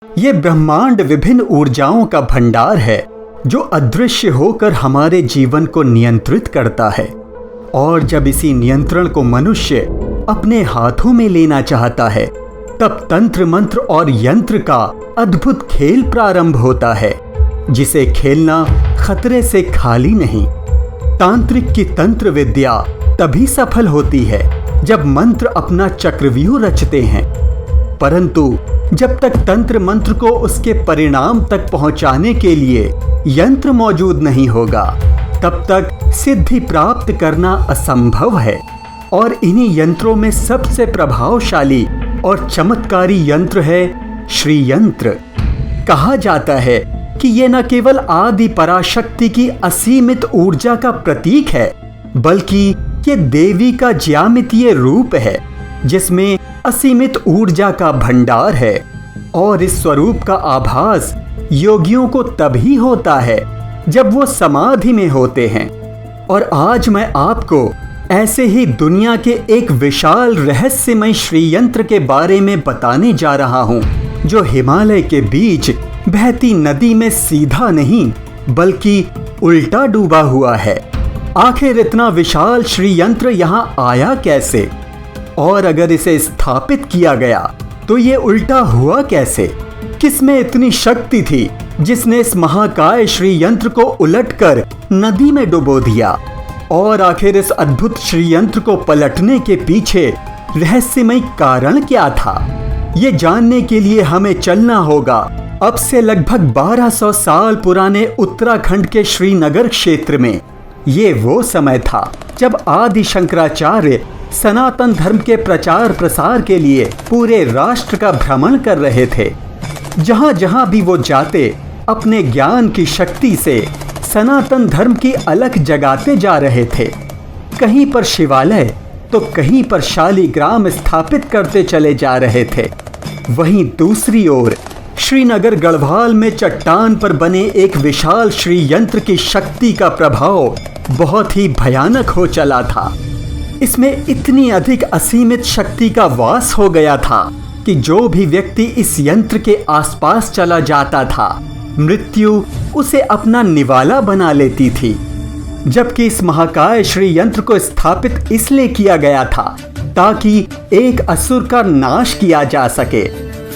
ये ब्रह्मांड विभिन्न ऊर्जाओं का भंडार है जो अदृश्य होकर हमारे जीवन को नियंत्रित करता है। और जब इसी नियंत्रण को मनुष्य अपने हाथों में लेना चाहता है, तब तंत्र मंत्र और यंत्र का अद्भुत खेल प्रारंभ होता है, जिसे खेलना खतरे से खाली नहीं। तांत्रिक की तंत्र विद्या तभी सफल होती है जब मंत्र अपना चक्रव्यूह रचते हैं, परंतु जब तक तंत्र मंत्र को उसके परिणाम तक पहुंचाने के लिए यंत्र मौजूद नहीं होगा, तब तक सिद्धि प्राप्त करना असंभव है। और इन्हीं यंत्रों में सबसे प्रभावशाली और चमत्कारी यंत्र है श्री यंत्र। कहा जाता है कि ये न केवल आदि पराशक्ति की असीमित ऊर्जा का प्रतीक है, बल्कि ये देवी का ज्यामितीय रूप है जिसमें असीमित ऊर्जा का भंडार है। और इस स्वरूप का आभास योगियों को तभी होता है जब वो समाधि में होते हैं। और आज मैं आपको ऐसे ही दुनिया के एक विशाल रहस्यमय श्री यंत्र के बारे में बताने जा रहा हूँ, जो हिमालय के बीच बहती नदी में सीधा नहीं बल्कि उल्टा डूबा हुआ है। आखिर इतना विशाल श्री यंत्र यहाँ आया कैसे, और अगर इसे स्थापित किया गया तो ये उल्टा हुआ कैसे? किसमें इतनी शक्ति थी जिसने इस महाकाय श्री यंत्र को उलटकर नदी में डुबो दिया? और आखिर इस अद्भुत श्री यंत्र को पलटने के पीछे रहस्यमय कारण क्या था? ये जानने के लिए हमें चलना होगा अब से लगभग 1200 साल पुराने उत्तराखंड के श्रीनगर क्षेत्र में। ये वो समय था जब आदि शंकराचार्य सनातन धर्म के प्रचार प्रसार के लिए पूरे राष्ट्र का भ्रमण कर रहे थे। जहां जहां भी वो जाते, अपने ज्ञान की शक्ति से सनातन धर्म की अलख जगाते जा रहे थे। कहीं पर शिवालय तो कहीं पर शालिग्राम स्थापित करते चले जा रहे थे। वहीं दूसरी ओर श्रीनगर गढ़वाल में चट्टान पर बने एक विशाल श्री यंत्र की शक्ति का प्रभाव बहुत ही भयानक हो चला था। इसमें इतनी अधिक असीमित शक्ति का वास हो गया था कि जो भी व्यक्ति इस यंत्र के आसपास चला जाता था, मृत्यु उसे अपना निवाला बना लेती थी। जबकि इस महाकाय श्री यंत्र को स्थापित इसलिए किया गया था ताकि एक असुर का नाश किया जा सके।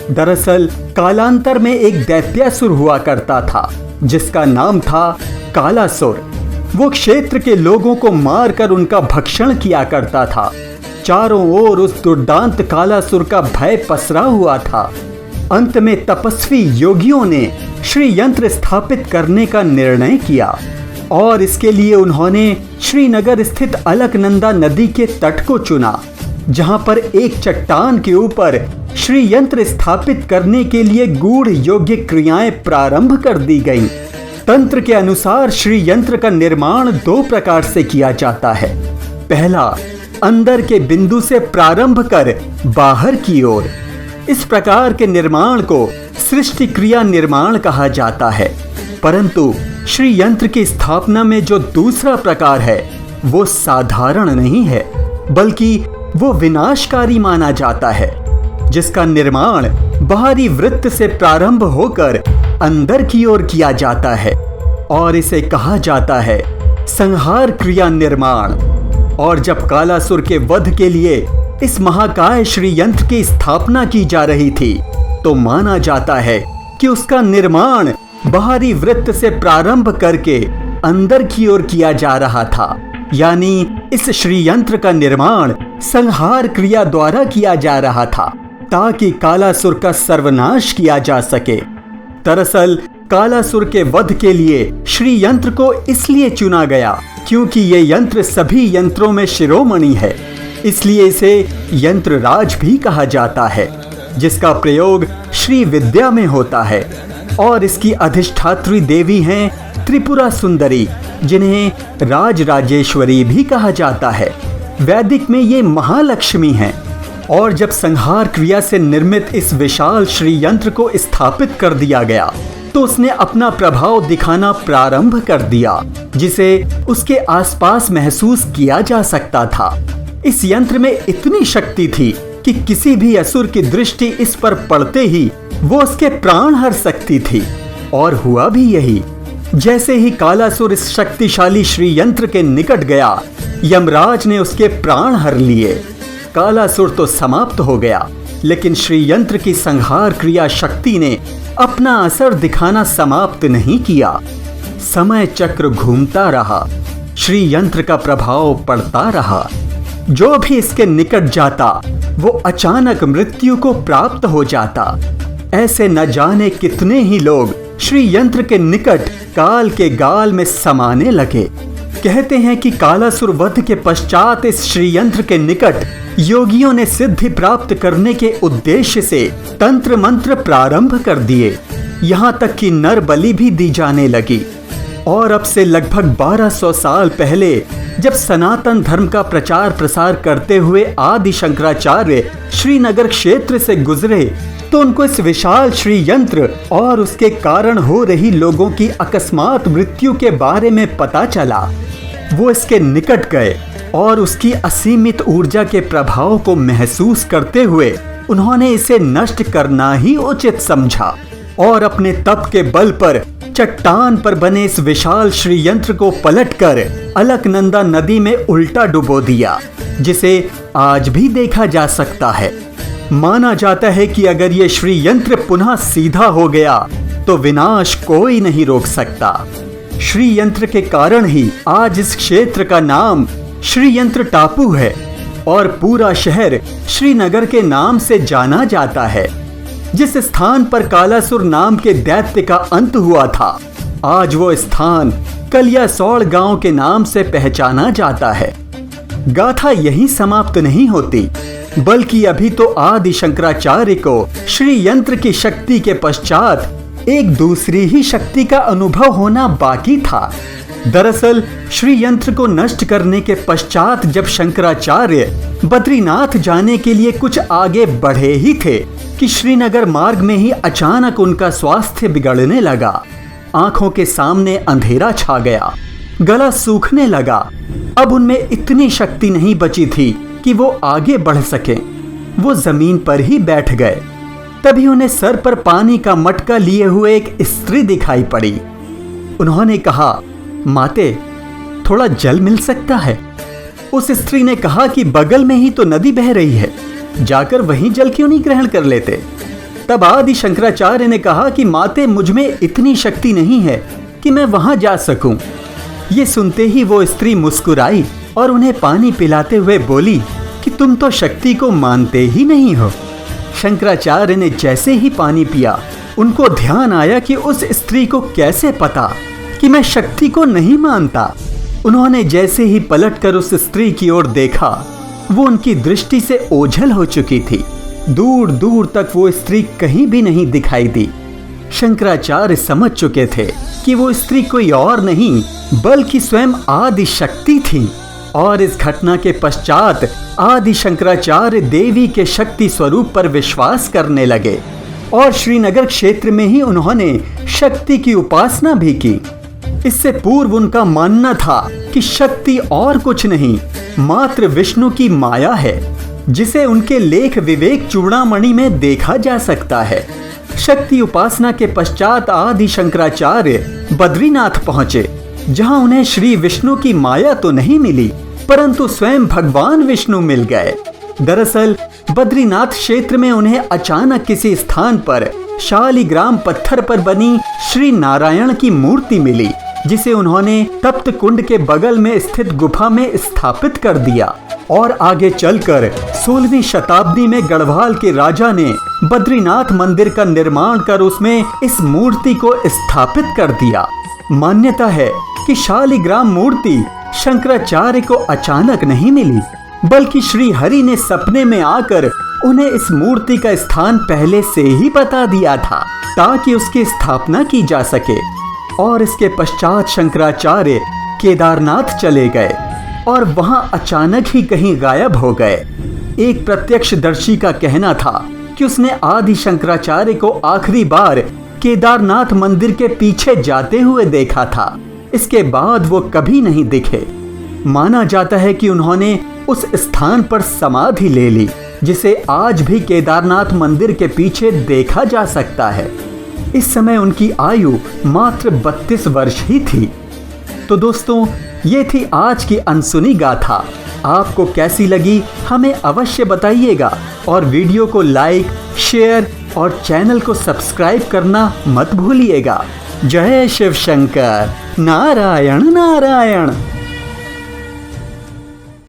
दरअसल कालांतर में एक दैत्यासुर हुआ करता था जिसका नाम था कालासुर। वो क्षेत्र के लोगों को मारकर उनका भक्षण किया करता था। चारों ओर उस दुर्दांत कालासुर का भय पसरा हुआ था। अंत में तपस्वी योगियों ने श्री यंत्र स्थापित करने का निर्णय किया और इसके लिए उन्होंने श्रीनगर स्थित अलकनंदा नदी के तट को चुना, जहां पर एक चट्टान के ऊपर श्री यंत्र स्थापित करने के लिए गूढ़ योग्य क्रियाएं प्रारंभ कर दी गईं। तंत्र के अनुसार श्री यंत्र का निर्माण 2 प्रकार से किया जाता है। पहला, अंदर के बिंदु से प्रारंभ कर बाहर की ओर। इस प्रकार के निर्माण को सृष्टि क्रिया निर्माण कहा जाता है। परंतु श्री यंत्र की स्थापना में जो दूसरा प्रकार है वो साधारण नहीं है, बल्कि वो विनाशकारी माना जाता है, जिसका निर्माण बाहरी वृत्त से प्रारंभ होकर अंदर की ओर किया जाता है और इसे कहा जाता है संहार क्रिया निर्माण। और जब कालासुर के वध के लिए इस महाकाय श्री यंत्र की स्थापना की जा रही थी, तो माना जाता है कि उसका निर्माण बाहरी वृत्त से प्रारंभ करके अंदर की ओर किया जा रहा था। यानी इस श्री यंत्र का निर्माण संहार क्रिया द्वारा किया जा रहा था ताकि कालासुर का सर्वनाश किया जा सके। दरअसल कालासुर के वध के लिए श्री यंत्र को इसलिए चुना गया क्योंकि ये यंत्र सभी यंत्रों में शिरोमणि है, इसलिए इसे यंत्र राज भी कहा जाता है, जिसका प्रयोग श्री विद्या में होता है। और इसकी अधिष्ठात्री देवी हैं त्रिपुरा सुंदरी, जिन्हें राज राजेश्वरी भी कहा जाता है। वैदिक में ये महालक्ष्मी हैं। और जब संहार क्रिया से निर्मित इस विशाल श्री यंत्र को स्थापित कर दिया गया, तो उसने अपना प्रभाव दिखाना प्रारंभ कर दिया, जिसे उसके आसपास महसूस किया जा सकता था। इस यंत्र में इतनी शक्ति थी कि किसी भी असुर की दृष्टि इस पर पड़ते ही वो उसके प्राण हर सकती थी। और हुआ भी यही। जैसे ही कालासुर इस शक्तिशाली श्री यंत्र के निकट गया, यमराज ने उसके प्राण हर लिए। कालासुर तो समाप्त हो गया, लेकिन श्री यंत्र की संहार क्रिया शक्ति ने अपना असर दिखाना समाप्त नहीं किया। समय चक्र घूमता रहा, श्री यंत्र का प्रभाव पड़ता रहा। जो भी इसके निकट जाता वो अचानक मृत्यु को प्राप्त हो जाता। ऐसे न जाने कितने ही लोग श्री यंत्र के निकट काल के गाल में समाने लगे। कहते हैं कि कालासुर वध के पश्चात इस श्री यंत्र के निकट योगियों ने सिद्धि प्राप्त करने के उद्देश्य से तंत्र मंत्र प्रारंभ कर दिए। यहाँ तक कि नर बलि भी दी जाने लगी। और अब से लगभग 1200 साल पहले जब सनातन धर्म का प्रचार प्रसार करते हुए आदि शंकराचार्य श्रीनगर क्षेत्र से गुजरे, तो उनको इस विशाल श्री यंत्र और उसके कारण हो रही लोगों की अकस्मात मृत्यु के बारे में पता चला। वो इसके निकट गए और उसकी असीमित ऊर्जा के प्रभाव को महसूस करते हुए उन्होंने इसे नष्ट करना ही उचित समझा और अपने तप के बल पर चट्टान पर बने इस विशाल श्री यंत्र को पलटकर अलकनंदा नदी में उल्टा डुबो दिया, जिसे आज भी देखा जा सकता है। माना जाता है कि अगर ये श्री यंत्र पुनः सीधा हो गया तो विनाश कोई नहीं रोक सकता। श्री यंत्र के कारण ही आज इस क्षेत्र का नाम श्री यंत्र टापू है और पूरा शहर श्रीनगर के नाम से जाना जाता है। जिस स्थान पर कालासुर नाम के दैत्य का अंत हुआ था, आज वो स्थान कलियासौड़ गांव के नाम से पहचाना जाता है। गाथा यहीं समाप्त नहीं होती, बल्कि अभी तो आदि शंकराचार्य को श्री यंत्र की शक्ति के पश्चात एक दूसरी ही शक्ति का अनुभव होना बाकी था। दरअसल श्री यंत्र को नष्ट करने के पश्चात जब शंकराचार्य बद्रीनाथ जाने के लिए कुछ आगे बढ़े ही थे कि श्रीनगर मार्ग में ही अचानक उनका स्वास्थ्य बिगड़ने लगा। आंखों के सामने अंधेरा छा गया, गला सूखने लगा। अब उनमें इतनी शक्ति नहीं बची थी कि वो आगे बढ़ सके। वो जमीन पर ही बैठ गए। तभी उन्हें सर पर पानी का मटका लिए हुए एक स्त्री दिखाई पड़ी। उन्होंने कहा, माते, थोड़ा जल मिल सकता है? उस स्त्री ने कहा कि बगल में ही तो नदी बह रही है, जाकर वहीं जल क्यों नहीं ग्रहण कर लेते? तब आदि शंकराचार्य ने कहा कि माते, मुझ में इतनी शक्ति नहीं है कि मैं वहां जा सकूं। ये सुनते ही वो स्त्री मुस्कुराई और उन्हें पानी पिलाते हुए बोली कि तुम तो शक्ति को मानते ही नहीं हो। शंकराचार्य ने जैसे ही पानी पिया, उनको ध्यान आया कि उस स्त्री को कैसे पता कि मैं शक्ति को नहीं मानता। उन्होंने जैसे ही पलटकर उस स्त्री की ओर देखा, वो उनकी दृष्टि से ओझल हो चुकी थी। दूर दूर तक वो स्त्री कहीं भी नहीं दिखाई दी। शंकराचार्य समझ चुके थे कि वो स्त्री कोई और नहीं बल्कि स्वयं आदि शक्ति थी। और इस घटना के पश्चात आदि शंकराचार्य देवी के शक्ति स्वरूप पर विश्वास करने लगे और श्रीनगर क्षेत्र में ही उन्होंने शक्ति की उपासना भी की। इससे पूर्व उनका मानना था कि शक्ति और कुछ नहीं, मात्र विष्णु की माया है, जिसे उनके लेख विवेक चूड़ामणि में देखा जा सकता है। शक्ति उपासना के पश्चात आदि शंकराचार्य बद्रीनाथ पहुंचे, जहां उन्हें श्री विष्णु की माया तो नहीं मिली, परंतु स्वयं भगवान विष्णु मिल गए। दरअसल बद्रीनाथ क्षेत्र में उन्हें अचानक किसी स्थान पर शालिग्राम पत्थर पर बनी श्री नारायण की मूर्ति मिली, जिसे उन्होंने तप्त कुंड के बगल में स्थित गुफा में स्थापित कर दिया। और आगे चलकर 16वीं शताब्दी में गढ़वाल के राजा ने बद्रीनाथ मंदिर का निर्माण कर उसमें इस मूर्ति को स्थापित कर दिया। मान्यता है कि शालिग्राम मूर्ति शंकराचार्य को अचानक नहीं मिली, बल्कि श्री हरि ने सपने में आकर उन्हें इस मूर्ति का स्थान पहले से ही बता दिया था, ताकि उसकी स्थापना की जा सके। और इसके पश्चात शंकराचार्य केदारनाथ चले गए और वहां अचानक ही कहीं गायब हो गए। एक प्रत्यक्षदर्शी का कहना था कि उसने आदि शंकराचार्य को आखिरी बार केदारनाथ मंदिर के पीछे जाते हुए देखा था। इसके बाद वो कभी नहीं दिखे। माना जाता है कि उन्होंने उस स्थान पर समाधि ले ली जिसे आज भी केदारनाथ मंदिर के पीछे देखा जा सकता है। इस समय उनकी आयु मात्र 32 वर्ष ही थी। तो दोस्तों, ये थी आज की अनसुनी गाथा। आपको कैसी लगी हमें अवश्य बताइएगा और वीडियो को लाइक, शेयर और चैनल को सब्सक्राइब करना मत भूलिएगा। जय शिव शंकर। नारायण नारायण।